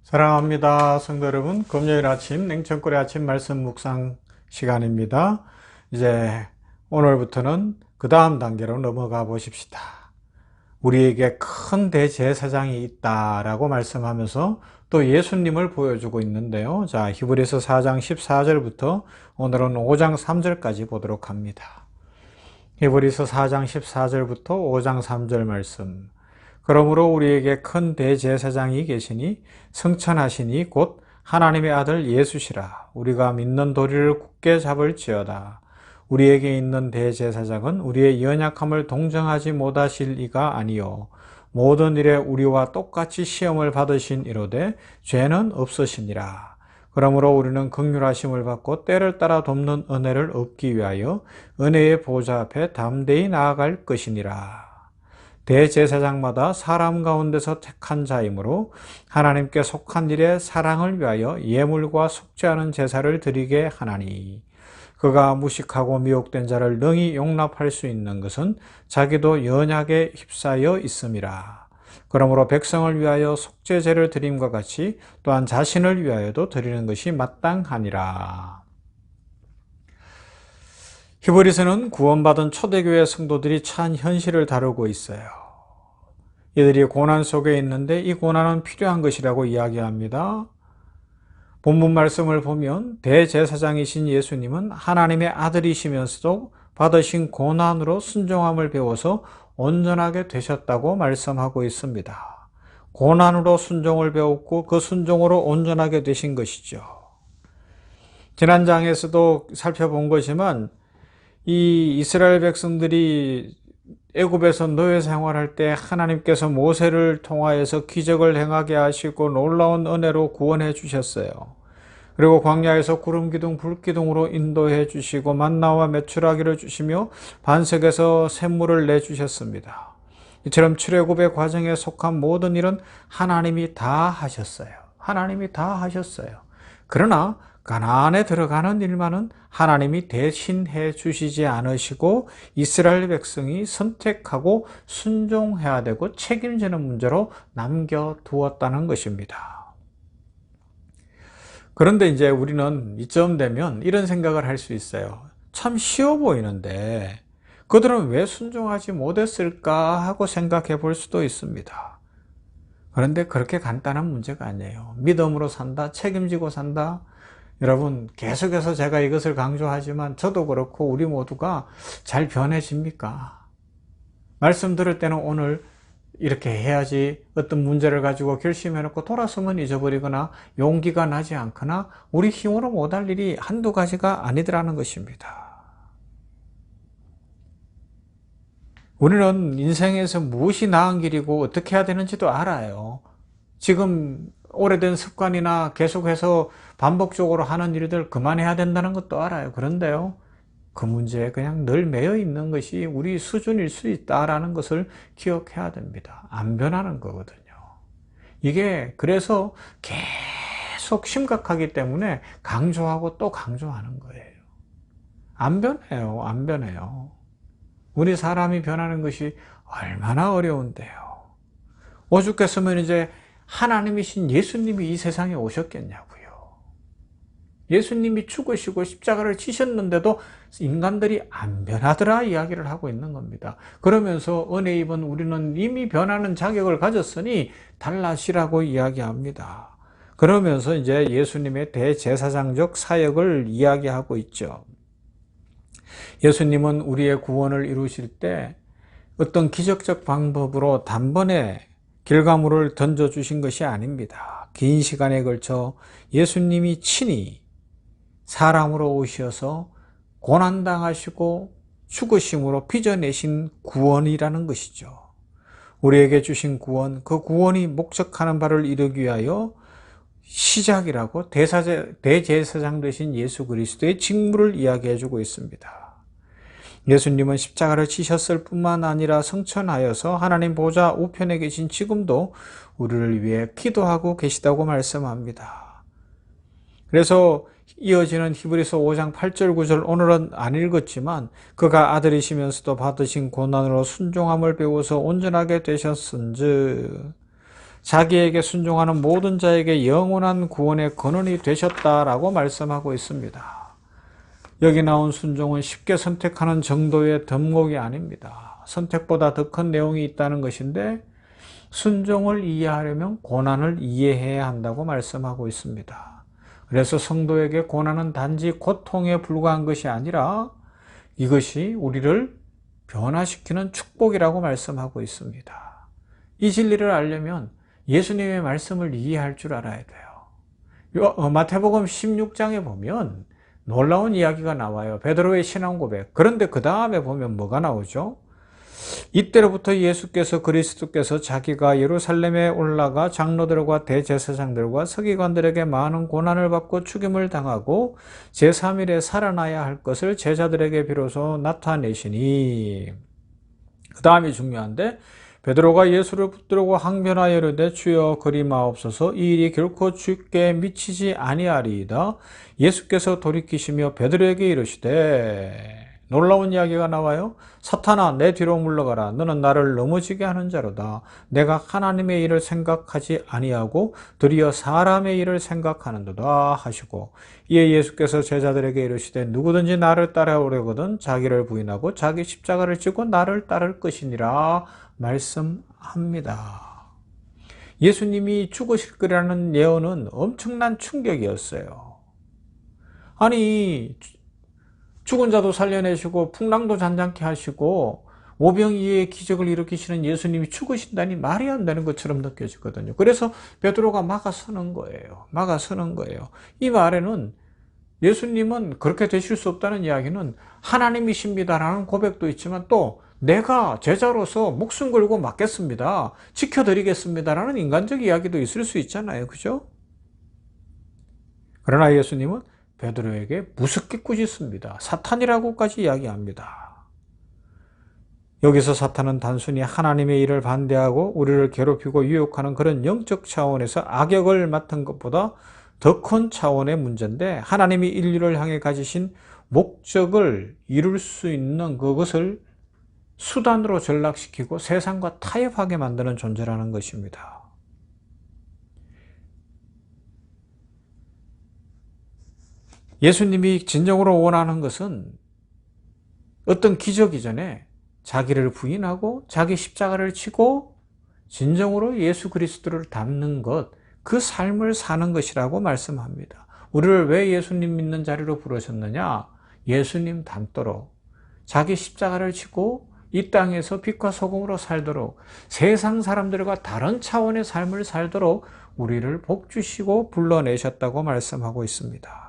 사랑합니다. 성도 여러분, 금요일 아침 냉천골의 아침 말씀 묵상 시간입니다. 이제 오늘부터는 그 다음 단계로 넘어가 보십시다. 우리에게 큰 대제사장이 있다라고 말씀하면서 또 예수님을 보여주고 있는데요. 자, 히브리서 4장 14절부터 오늘은 5장 3절까지 보도록 합니다. 히브리서 4장 14절부터 5장 3절 말씀. 그러므로 우리에게 큰 대제사장이 계시니 승천하시니 곧 하나님의 아들 예수시라. 우리가 믿는 도리를 굳게 잡을지어다. 우리에게 있는 대제사장은 우리의 연약함을 동정하지 못하실 이가 아니요 모든 일에 우리와 똑같이 시험을 받으신 이로되 죄는 없으시니라. 그러므로 우리는 긍휼하심을 받고 때를 따라 돕는 은혜를 얻기 위하여 은혜의 보좌 앞에 담대히 나아갈 것이니라. 대제사장마다 사람 가운데서 택한 자이므로 하나님께 속한 일에 사랑을 위하여 예물과 속죄하는 제사를 드리게 하나니, 그가 무식하고 미혹된 자를 능히 용납할 수 있는 것은 자기도 연약에 휩싸여 있음이라. 그러므로 백성을 위하여 속죄제를 드림과 같이 또한 자신을 위하여도 드리는 것이 마땅하니라. 히브리서는 구원받은 초대교회 성도들이 처한 현실을 다루고 있어요. 이들이 고난 속에 있는데 이 고난은 필요한 것이라고 이야기합니다. 본문 말씀을 보면 대제사장이신 예수님은 하나님의 아들이시면서도 받으신 고난으로 순종함을 배워서 온전하게 되셨다고 말씀하고 있습니다. 고난으로 순종을 배웠고 그 순종으로 온전하게 되신 것이죠. 지난 장에서도 살펴본 것이지만 이 이스라엘 백성들이 애굽에서 노예 생활할 때 하나님께서 모세를 통하여서 기적을 행하게 하시고 놀라운 은혜로 구원해 주셨어요. 그리고 광야에서 구름 기둥 불 기둥으로 인도해 주시고 만나와 메추라기를 주시며 반석에서 샘물을 내 주셨습니다. 이처럼 출애굽의 과정에 속한 모든 일은 하나님이 다 하셨어요. 하나님이 다 하셨어요. 그러나 가나안에 들어가는 일만은 하나님이 대신해 주시지 않으시고 이스라엘 백성이 선택하고 순종해야 되고 책임지는 문제로 남겨두었다는 것입니다. 그런데 이제 우리는 이쯤 되면 이런 생각을 할 수 있어요. 참 쉬워 보이는데 그들은 왜 순종하지 못했을까 하고 생각해 볼 수도 있습니다. 그런데 그렇게 간단한 문제가 아니에요. 믿음으로 산다, 책임지고 산다. 여러분, 계속해서 제가 이것을 강조하지만 저도 그렇고 우리 모두가 잘 변해집니까? 말씀 들을 때는 오늘 이렇게 해야지 어떤 문제를 가지고 결심해놓고 돌아서면 잊어버리거나 용기가 나지 않거나 우리 힘으로 못할 일이 한두 가지가 아니더라는 것입니다. 우리는 인생에서 무엇이 나은 길이고 어떻게 해야 되는지도 알아요. 지금 오래된 습관이나 계속해서 반복적으로 하는 일들 그만해야 된다는 것도 알아요. 그런데요, 그 문제에 그냥 늘 매여 있는 것이 우리 수준일 수 있다라는 것을 기억해야 됩니다. 안 변하는 거거든요. 이게 그래서 계속 심각하기 때문에 강조하고 또 강조하는 거예요. 안 변해요. 안 변해요. 우리 사람이 변하는 것이 얼마나 어려운데요. 오죽했으면 이제 하나님이신 예수님이 이 세상에 오셨겠냐고요. 예수님이 죽으시고 십자가를 치셨는데도 인간들이 안 변하더라 이야기를 하고 있는 겁니다. 그러면서 은혜 입은 우리는 이미 변하는 자격을 가졌으니 달라지라고 이야기합니다. 그러면서 이제 예수님의 대제사장적 사역을 이야기하고 있죠. 예수님은 우리의 구원을 이루실 때 어떤 기적적 방법으로 단번에 결과물을 던져주신 것이 아닙니다. 긴 시간에 걸쳐 예수님이 친히 사람으로 오셔서 고난당하시고 죽으심으로 빚어내신 구원이라는 것이죠. 우리에게 주신 구원, 그 구원이 목적하는 바를 이루기 위하여 시작이라고 대제사장 되신 예수 그리스도의 직무를 이야기해 주고 있습니다. 예수님은 십자가를 치셨을 뿐만 아니라 성천하여서 하나님 보좌 우편에 계신 지금도 우리를 위해 기도하고 계시다고 말씀합니다. 그래서 이어지는 히브리서 5장 8절 9절 오늘은 안 읽었지만 그가 아들이시면서도 받으신 고난으로 순종함을 배워서 온전하게 되셨은즉, 자기에게 순종하는 모든 자에게 영원한 구원의 근원이 되셨다라고 말씀하고 있습니다. 여기 나온 순종은 쉽게 선택하는 정도의 덕목이 아닙니다. 선택보다 더 큰 내용이 있다는 것인데 순종을 이해하려면 고난을 이해해야 한다고 말씀하고 있습니다. 그래서 성도에게 고난은 단지 고통에 불과한 것이 아니라 이것이 우리를 변화시키는 축복이라고 말씀하고 있습니다. 이 진리를 알려면 예수님의 말씀을 이해할 줄 알아야 돼요. 마태복음 16장에 보면 놀라운 이야기가 나와요. 베드로의 신앙 고백. 그런데 그 다음에 보면 뭐가 나오죠? 이때로부터 예수께서 그리스도께서 자기가 예루살렘에 올라가 장로들과 대제사장들과 서기관들에게 많은 고난을 받고 죽임을 당하고 제3일에 살아나야 할 것을 제자들에게 비로소 나타내시니, 그 다음이 중요한데, 베드로가 예수를 붙들고 항변하여 이르되 주여 그리 마옵소서, 이 일이 결코 주께 미치지 아니하리이다. 예수께서 돌이키시며 베드로에게 이르시되, 놀라운 이야기가 나와요. 사탄아, 내 뒤로 물러가라. 너는 나를 넘어지게 하는 자로다. 내가 하나님의 일을 생각하지 아니하고 도리어 사람의 일을 생각하는도다 하시고, 이에 예수께서 제자들에게 이르시되 누구든지 나를 따라오려거든 자기를 부인하고 자기 십자가를 지고 나를 따를 것이니라 말씀합니다. 예수님이 죽으실 거라는 예언은 엄청난 충격이었어요. 아니, 죽은 자도 살려내시고 풍랑도 잔잔케 하시고 오병이어의 기적을 일으키시는 예수님이 죽으신다니 말이 안 되는 것처럼 느껴지거든요. 그래서 베드로가 막아서는 거예요. 막아서는 거예요. 이 말에는 예수님은 그렇게 되실 수 없다는 이야기는 하나님이십니다라는 고백도 있지만 또 내가 제자로서 목숨 걸고 맡겠습니다, 지켜드리겠습니다라는 인간적 이야기도 있을 수 있잖아요. 그죠? 그러나 예수님은 베드로에게 무섭게 꾸짖습니다. 사탄이라고까지 이야기합니다. 여기서 사탄은 단순히 하나님의 일을 반대하고 우리를 괴롭히고 유혹하는 그런 영적 차원에서 악역을 맡은 것보다 더 큰 차원의 문제인데, 하나님이 인류를 향해 가지신 목적을 이룰 수 있는 그것을 수단으로 전락시키고 세상과 타협하게 만드는 존재라는 것입니다. 예수님이 진정으로 원하는 것은 어떤 기적 이전에 자기를 부인하고 자기 십자가를 치고 진정으로 예수 그리스도를 닮는 것, 그 삶을 사는 것이라고 말씀합니다. 우리를 왜 예수님 믿는 자리로 부르셨느냐? 예수님 닮도록 자기 십자가를 치고 이 땅에서 빛과 소금으로 살도록, 세상 사람들과 다른 차원의 삶을 살도록 우리를 복주시고 불러내셨다고 말씀하고 있습니다.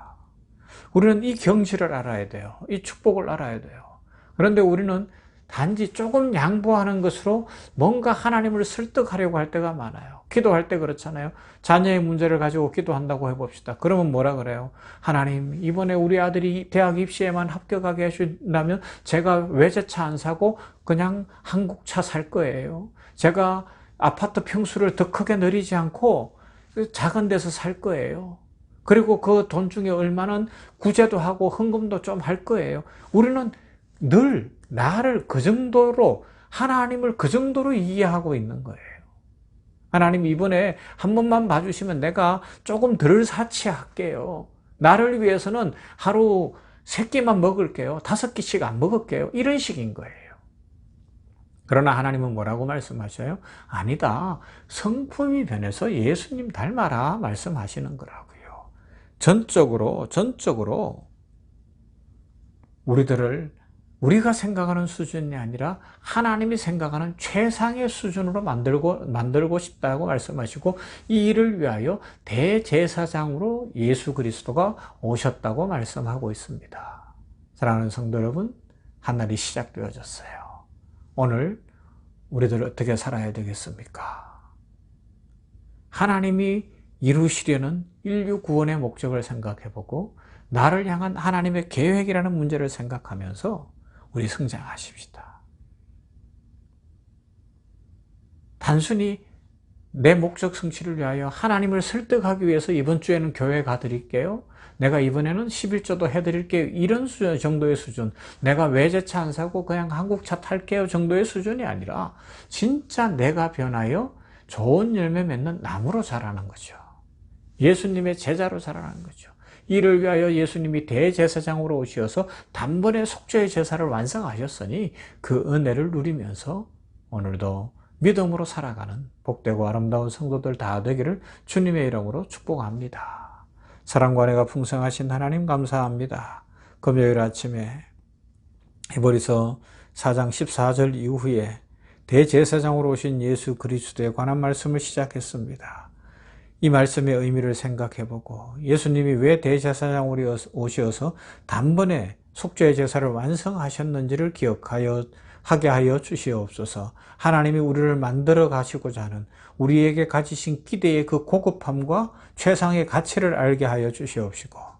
우리는 이 경지를 알아야 돼요. 이 축복을 알아야 돼요. 그런데 우리는 단지 조금 양보하는 것으로 뭔가 하나님을 설득하려고 할 때가 많아요. 기도할 때 그렇잖아요. 자녀의 문제를 가지고 기도한다고 해봅시다. 그러면 뭐라 그래요? 하나님, 이번에 우리 아들이 대학 입시에만 합격하게 해준다면 제가 외제차 안 사고 그냥 한국차 살 거예요. 제가 아파트 평수를 더 크게 늘리지 않고 작은 데서 살 거예요. 그리고 그 돈 중에 얼마는 구제도 하고 헌금도 좀 할 거예요. 우리는 늘 나를 그 정도로, 하나님을 그 정도로 이해하고 있는 거예요. 하나님, 이번에 한 번만 봐주시면 내가 조금 덜 사치할게요. 나를 위해서는 하루 3끼만 먹을게요. 5끼씩 안 먹을게요. 이런 식인 거예요. 그러나 하나님은 뭐라고 말씀하셔요? 아니다. 성품이 변해서 예수님 닮아라 말씀하시는 거라고요. 전적으로 우리가 생각하는 수준이 아니라 하나님이 생각하는 최상의 수준으로 만들고 싶다고 말씀하시고, 이 일을 위하여 대제사장으로 예수 그리스도가 오셨다고 말씀하고 있습니다. 사랑하는 성도 여러분, 한날이 시작되어졌어요. 오늘 우리들 어떻게 살아야 되겠습니까? 하나님이 이루시려는 인류 구원의 목적을 생각해보고 나를 향한 하나님의 계획이라는 문제를 생각하면서 우리 성장하십시다. 단순히 내 목적 성취를 위하여 하나님을 설득하기 위해서 이번 주에는 교회 가드릴게요, 내가 이번에는 11조도 해드릴게요, 이런 정도의 수준, 내가 외제차 안 사고 그냥 한국차 탈게요 정도의 수준이 아니라 진짜 내가 변하여 좋은 열매 맺는 나무로 자라는 거죠. 예수님의 제자로 자라는 거죠. 이를 위하여 예수님이 대제사장으로 오셔서 단번에 속죄의 제사를 완성하셨으니 그 은혜를 누리면서 오늘도 믿음으로 살아가는 복되고 아름다운 성도들 다 되기를 주님의 이름으로 축복합니다. 사랑과 은혜가 풍성하신 하나님 감사합니다. 금요일 아침에 히브리서 4장 14절 이후에 대제사장으로 오신 예수 그리스도에 관한 말씀을 시작했습니다. 이 말씀의 의미를 생각해보고 예수님이 왜 대제사장으로 오셔서 단번에 속죄의 제사를 완성하셨는지를 하게 하여 주시옵소서. 하나님이 우리를 만들어 가시고자 하는 우리에게 가지신 기대의 그 고급함과 최상의 가치를 알게 하여 주시옵시고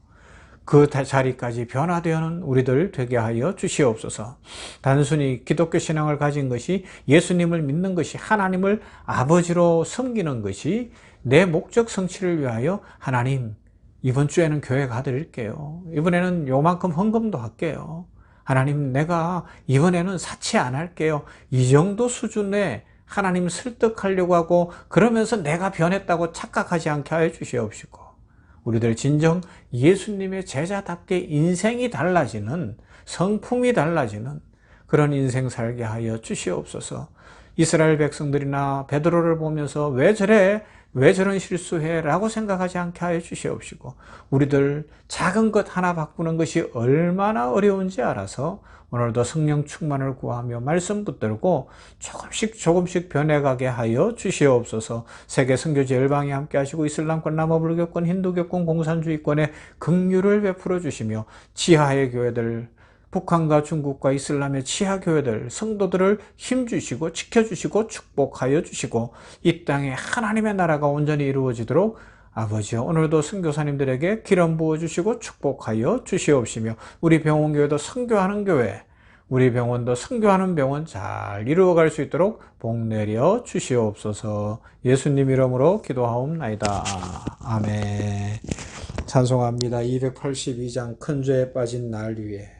그 자리까지 변화되는 우리들 되게 하여 주시옵소서. 단순히 기독교 신앙을 가진 것이 예수님을 믿는 것이 하나님을 아버지로 섬기는 것이 내 목적 성취를 위하여 하나님 이번 주에는 교회 가드릴게요. 이번에는 요만큼 헌금도 할게요. 하나님 내가 이번에는 사치 안 할게요. 이 정도 수준에 하나님 설득하려고 하고 그러면서 내가 변했다고 착각하지 않게 하여 주시옵시고 우리들 진정 예수님의 제자답게 인생이 달라지는 성품이 달라지는 그런 인생 살게 하여 주시옵소서. 이스라엘 백성들이나 베드로를 보면서 왜 저래? 왜 저런 실수해? 라고 생각하지 않게 하여 주시옵시고 우리들 작은 것 하나 바꾸는 것이 얼마나 어려운지 알아서 오늘도 성령 충만을 구하며 말씀 붙들고 조금씩 변해가게 하여 주시옵소서. 세계 선교지 열방에 함께 하시고 이슬람권, 남아불교권, 힌두교권, 공산주의권에 긍휼을 베풀어 주시며 지하의 교회들 북한과 중국과 이슬람의 지하 교회들 성도들을 힘주시고 지켜주시고 축복하여 주시고 이 땅에 하나님의 나라가 온전히 이루어지도록 아버지 오늘도 선교사님들에게 기름 부어주시고 축복하여 주시옵시며 우리 병원교회도 선교하는 교회 우리 병원도 선교하는 병원 잘 이루어갈 수 있도록 복 내려 주시옵소서. 예수님 이름으로 기도하옵나이다. 아멘. 찬송합니다. 282장 큰 죄에 빠진 날 위에